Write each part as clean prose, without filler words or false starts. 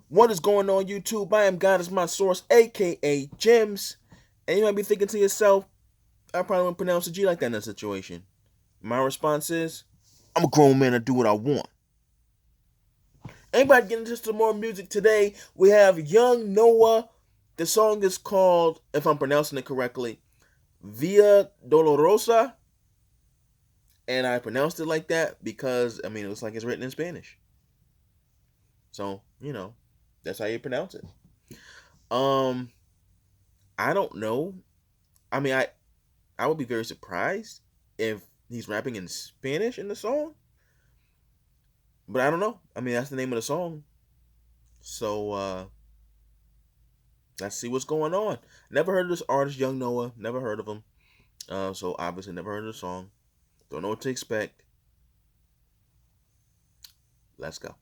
What is going on, YouTube? I am God is my source, aka Gems. And you might be thinking to yourself, I probably wouldn't pronounce a G like that in that situation. My response is, I'm a grown man, I do what I want. Anybody getting into some more music today? We have Young Noah. The song is called, if I'm pronouncing it correctly, Via Dolorosa. And I pronounced it like that because, it looks like it's written in Spanish. So, that's how you pronounce it. Um, I don't know. I mean, I I would be very surprised if he's rapping in Spanish in the song, but I don't know. That's the name of the song, so let's see what's going on. Never heard of this artist, Young Noah. Never heard of him. So obviously never heard of the song. Don't know what to expect. Let's go.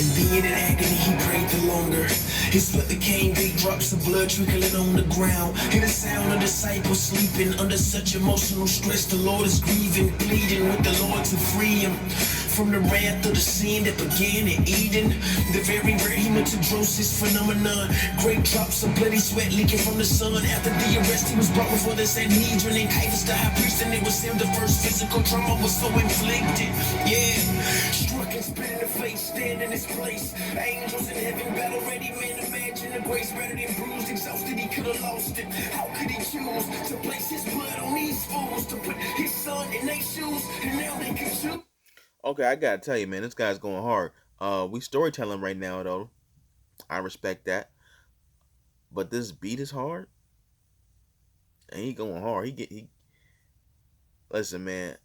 And being in agony, he prayed the longer. His sweat became big drops of blood trickling on the ground. Hear the sound of disciples sleeping under such emotional stress. The Lord is grieving, pleading with the Lord to free him from the wrath of the sin that began in Eden. The very hematodrosis phenomenon. Great drops of bloody sweat leaking from the sun. After the arrest, he was brought before the Sanhedrin and Caiaphas the high priest, and it was him. The first physical trauma was so inflicted. Yeah, struck and spit in the face, stand in his place. Angels in heaven battle ready, man. Imagine the grace battered and bruised, exhausted. He could have lost it. How could he choose to place his blood on these fools, to put his son in their shoes, and now they can choose? Okay, I gotta tell you, man, this guy's going hard. We storytelling right now, though. I respect that, but this beat is hard, and he going hard. He. Listen, man,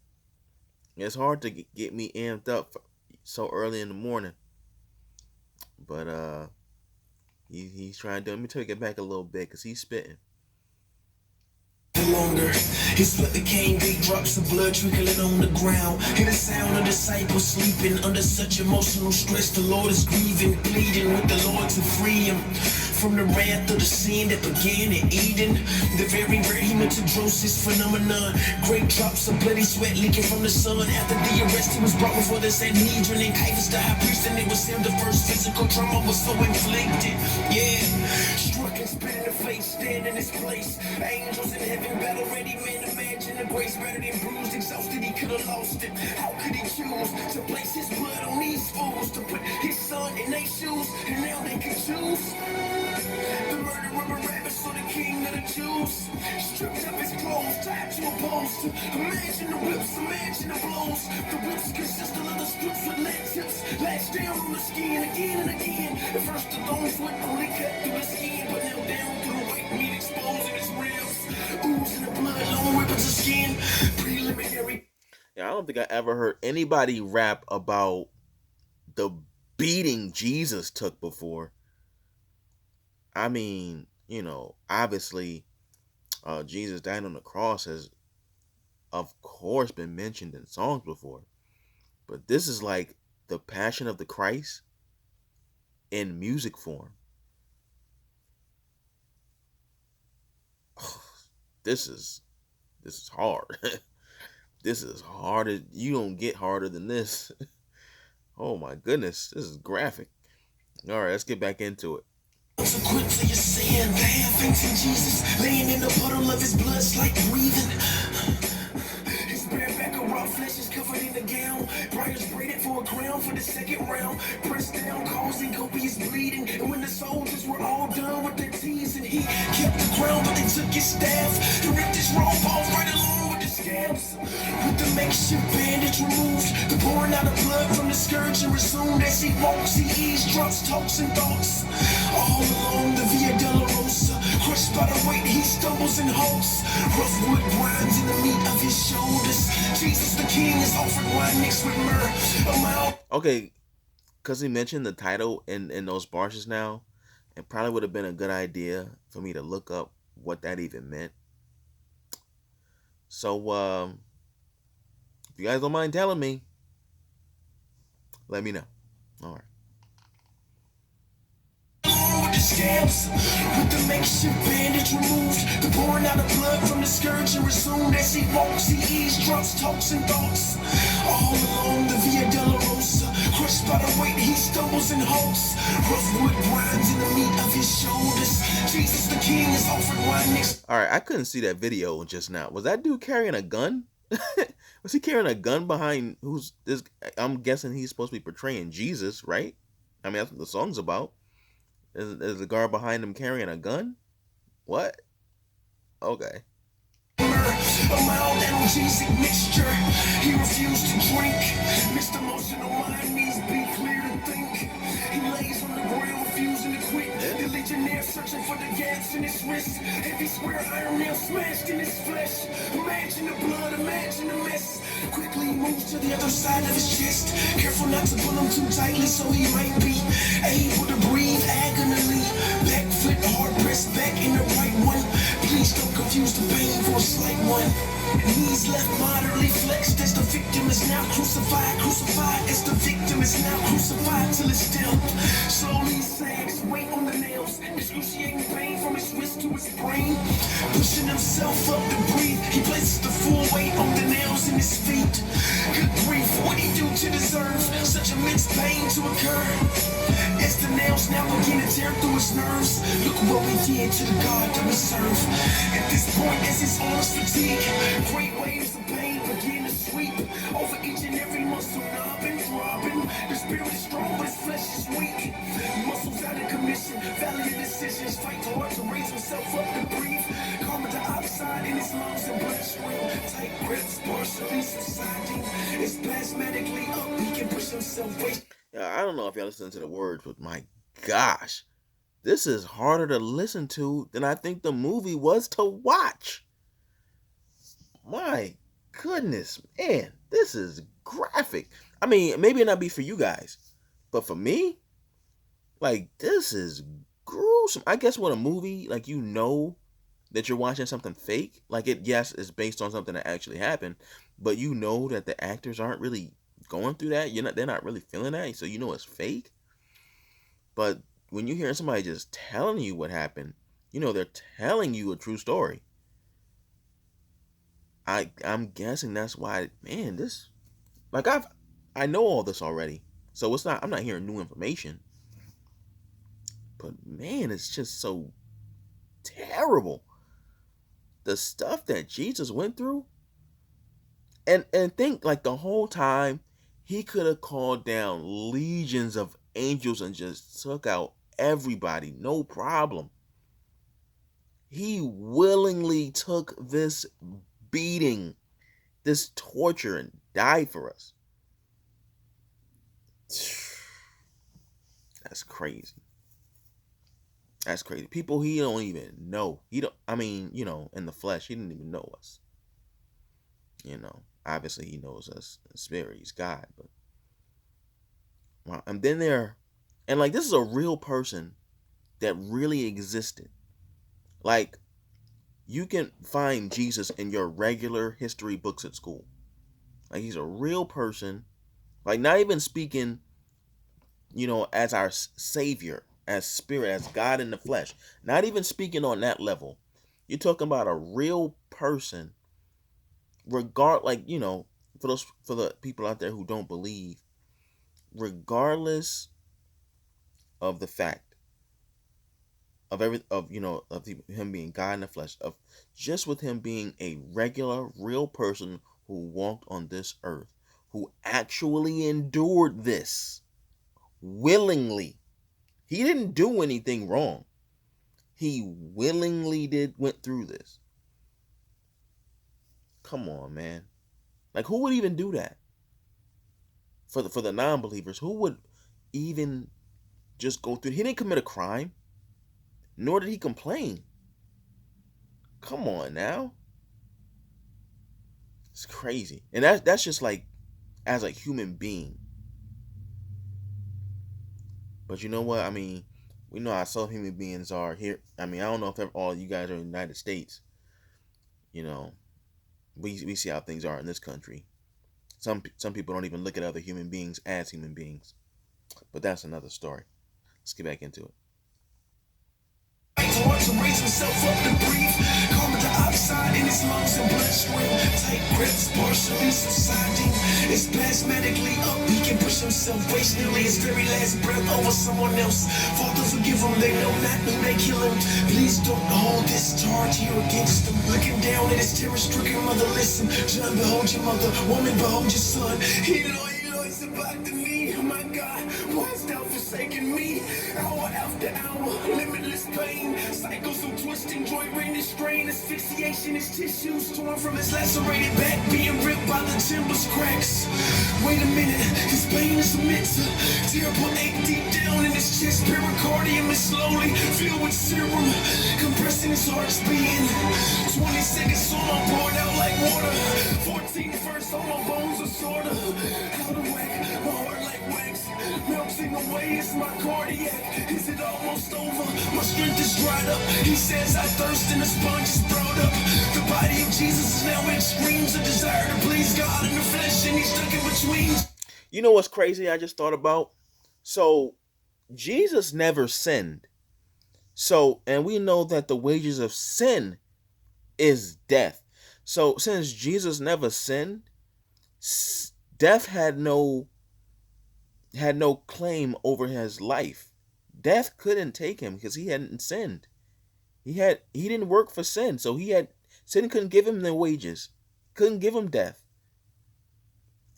it's hard to get me amped up so early in the morning, but he's trying to do. Let me take it back a little bit, cause he's spitting. Longer. His sweat became big drops of blood trickling on the ground. Hear the sound of disciples sleeping under such emotional stress. The Lord is grieving, pleading with the Lord to free him from the wrath of the sin that began in Eden. The very hematodrosis phenomenon. Great drops of bloody sweat leaking from the sun. After the arrest, he was brought before the Sanhedrin and Caiaphas the high priest, and it was him. The first physical trauma was so inflicted. Yeah, struck and spit in the face, stand in his place. Angels in heaven battle ready, man. Imagine the grace battered and bruised, exhausted. He could have lost it. How could he choose to place his blood on these fools, to put his son in their shoes, and now they can choose? The murderer of Barabbas, so the king of the Jews, stripped up his clothes, tied to a post. Imagine the whips, imagine the blows. The whips consist of leather strips with lead tips, lashed down on the skin again and again. At first the thorns would only cut through the skin, but now down through the white meat, exposing his ribs, oozing the blood, long ribbons of skin. Preliminary. Yeah, I don't think I ever heard anybody rap about the beating Jesus took before. Obviously, Jesus dying on the cross has, of course, been mentioned in songs before. But this is like the Passion of the Christ in music form. This is hard. This is harder. You don't get harder than this. Oh my goodness, this is graphic. All right, let's get back into it. Consequence of your sin, the half-fainting Jesus, laying in the puddle of his blood's like breathing. His bare back of raw flesh is covered in a gown. Briars braided for a crown for the second round. Pressed down, causing copious bleeding. And when the soldiers were all done with their tears, and he kept the crown, but they took his staff and ripped his robe off right along with the scabs. With the makeshift bandage removed, the pouring out of blood from the scourge and resumed. As he walks, he eavesdrops, talks and thoughts. All along the Via Dolorosa, crushed by the weight, he stumbles and halts. Rough wood grinds in the meat of his shoulders. Jesus the King is offered wine mixed with myrrh. Okay, because he mentioned the title in those bars just now, it probably would have been a good idea for me to look up what that even meant. So, If you guys don't mind telling me, let me know. All right. With the scabs, with the makeshift bandage removed, the pouring out of blood from the scourge and resumed. As he walks, he eavesdrops, talks and thoughts. All along the Via Dolorosa, crushed by the weight, he stumbles and halts. Rough wood grinds in the meat of his shoulders. Jesus the King is offered wine next. All right, I couldn't see that video just now. Was that dude carrying a gun? Was he carrying a gun behind who's this? I'm guessing he's supposed to be portraying Jesus, right? I mean, that's what the song's about. Is the guard behind him carrying a gun? What? Okay. A mild analgesic mixture. He refused to drink. Mixed emotional mind means be clear to think. He lays on the ground, refusing to quit. The legionnaire searching for the gaps in his wrist. Heavy square iron nail smashed in his flesh. Imagine the blood, imagine the mess. Quickly he moves to the other side of his chest. Careful not to pull him too tightly so he might be able to breathe agonally. Back foot hard pressed back in the right one. Please don't confuse the pain for a slight one. Knees left moderately flexed as the victim is now crucified. Crucified as the victim is now crucified till it's still. Slowly sags, weight on the nails. Excruciating pain from his wrist to his brain. Pushing himself up to breathe. He places the full weight on the nails in his feet. Good grief, what'd he do to deserve such immense pain to occur? As the nails now begin to tear through his nerves. Look what we did to the God that we serve. At this point, as his arms fatigue, great waves of pain begin to sweep over each and every muscle, knobbing, throbbing. The spirit is strong, but his flesh is weak. Muscles out of commission, valiant decisions, fight hard to raise himself up to breathe. Carbon dioxide in his lungs and bloodstream. Tight grips, partially subsiding. It's spasmodically up, he can push himself way. I don't know if y'all listen to the words, but my gosh, this is harder to listen to than I think the movie was to watch. My goodness, man, this is graphic. I mean, maybe it not be for you guys, but for me, like, this is gruesome. I guess when a movie, like, you know that you're watching something fake, like it, yes, it's based on something that actually happened, but you know that the actors aren't really going through that. They're not really feeling that, so you know it's fake. But when you hear somebody just telling you what happened, you know they're telling you a true story. I'm guessing that's why, man, this, like, I know all this already, so I'm not hearing new information. But man, it's just so terrible. The stuff that Jesus went through, and think, like, the whole time he could have called down legions of angels and just took out everybody, no problem. He willingly took this beating, this torture, and died for us. That's crazy. That's crazy. People he don't even know. I mean, in the flesh, he didn't even know us. Obviously he knows us in spirit. He's God, but wow. And then like, this is a real person that really existed. Like, you can find Jesus in your regular history books at school. Like, he's a real person. Like, not even speaking, as our Savior, as Spirit, as God in the flesh. Not even speaking on that level. You're talking about a real person. For the people out there who don't believe, regardless of the fact of him being God in the flesh, of just with him being a regular, real person who walked on this earth, who actually endured this willingly. He didn't do anything wrong. He willingly went through this. Come on, man. Like, who would even do that? For the non-believers, who would even just go through? He didn't commit a crime, nor did he complain. Come on now. It's crazy. And that's just like, as a human being. But you know what? I mean, we know how some human beings are here. I mean, I don't know if all you guys are in the United States. We see how things are in this country. Some people don't even look at other human beings as human beings. But that's another story. Let's get back into it. Hard to raise himself up to breathe. Carbon dioxide in his lungs and bloodstream. Tight grips, partially subsiding. It's plasmatically up. He can push himself, waste nearly his very last breath over someone else. Father, forgive them, they know not who they kill him. Please don't hold this charge here against them. Looking down at his terror-stricken mother, listen. John, behold your mother. Woman, behold your son. Eloi, sabachthani. My God, why hast thou forsaken me? Hour after hour, limitless pain. Cycles of twisting, joint rain and strain. Asphyxiation, his tissues torn from his lacerated back, being ripped by the timbers cracks. Wait a minute, his pain is immense. Terrible ache deep down in his chest. Pericardium is slowly filled with serum, compressing his heart's beating. 20 seconds on, I'm poured out like water. 14 first on my bones are sorta out of whack. My heart like wax, melting away. It's my cardiac. Is it almost over? My strength is dried up. He says I thirst and the sponge is brought up. The body of Jesus is now in extremes. A desire to please God in the flesh, and he's stuck in between. You know what's crazy? I just thought about. So Jesus never sinned. So, and we know that the wages of sin is death. So, since Jesus never sinned, death had no claim over his life. Death couldn't take him because he hadn't sinned. He didn't work for sin, so sin couldn't give him the wages, couldn't give him death.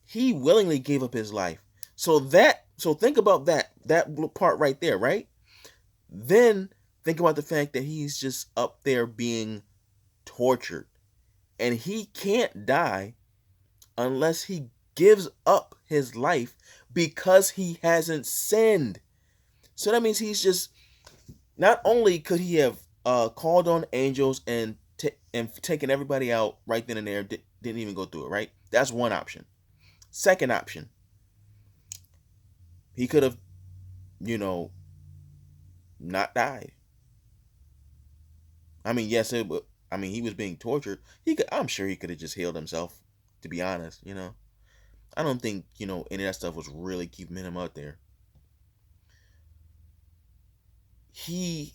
He willingly gave up his life. So think about that part right there, right? Then think about the fact that he's just up there being tortured, and he can't die unless he gives up his life because he hasn't sinned. So that means he's just, not only could he have called on angels and taken everybody out right then and there, didn't even go through it, right? That's one option. Second option, he could have, not died. I mean, yes, he was being tortured. I'm sure he could have just healed himself, to be honest, I don't think, any of that stuff was really keeping him out there. He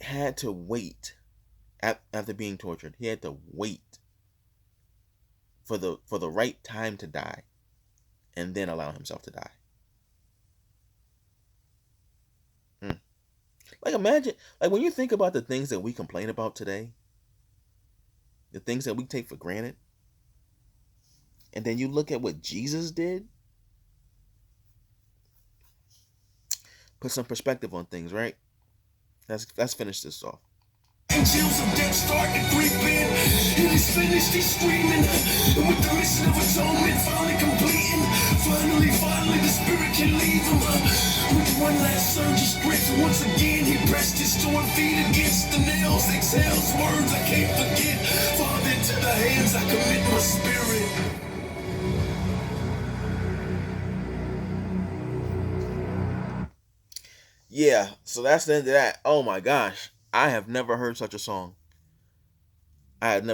had to wait after being tortured. He had to wait for the right time to die and then allow himself to die. Like, imagine, like, when you think about the things that we complain about today, the things that we take for granted, and then you look at what Jesus did, put some perspective on things, right? Let's finish this off. Angels of death start to creep in. It is finished, he's screaming. And with the mission of atonement finally completing, finally, the spirit can leave him. With one last surge of strength, once again he pressed his torn feet against the nails. Exhales words I can't forget. Father, into the hands I commit my spirit. Yeah, so that's the end of that. Oh my gosh. I have never heard such a song. That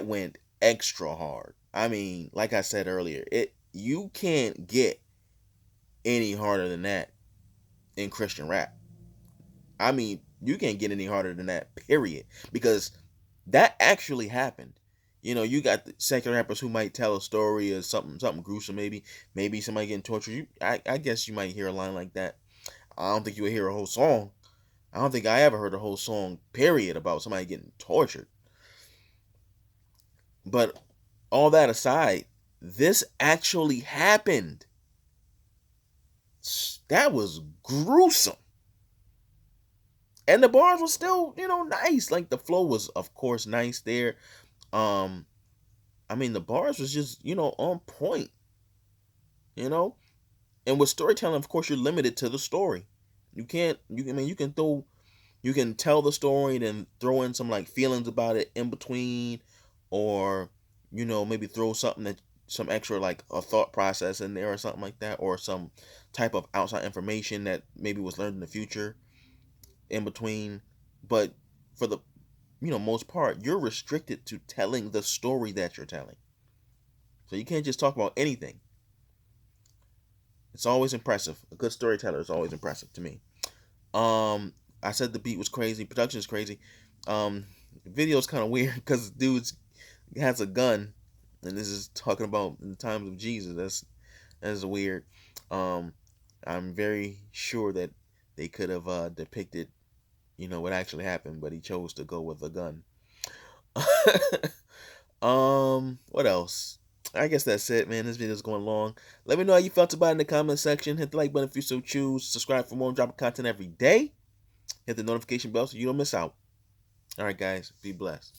went extra hard. I mean, like I said earlier, you can't get any harder than that in Christian rap. I mean, you can't get any harder than that, period. Because that actually happened. You got the secular rappers who might tell a story of something gruesome, maybe somebody getting tortured. I guess you might hear a line like that. I don't think you would hear a whole song. I don't think I ever heard a whole song, period, about somebody getting tortured. But all that aside, this actually happened. That was gruesome. And the bars were still, nice. Like, the flow was, of course, nice there. I mean, the bars was just, on point. And with storytelling, of course, you're limited to the story. You can tell the story and then throw in some like feelings about it in between, or maybe throw some extra, like a thought process in there or something like that, or some type of outside information that maybe was learned in the future in between. But for the most part, you're restricted to telling the story that you're telling. So you can't just talk about anything. It's always impressive. A good storyteller is always impressive to me. I said the beat was crazy, production is crazy. The video is kind of weird because dude has a gun, and this is talking about in the times of Jesus. That's weird. Um, I'm very sure that they could have depicted, what actually happened, but he chose to go with a gun. What else? I guess that's it, man. This video is going long. Let me know how you felt about it in the comment section. Hit the like button if you so choose. Subscribe for more dropping content every day. Hit the notification bell so you don't miss out. All right, guys. Be blessed.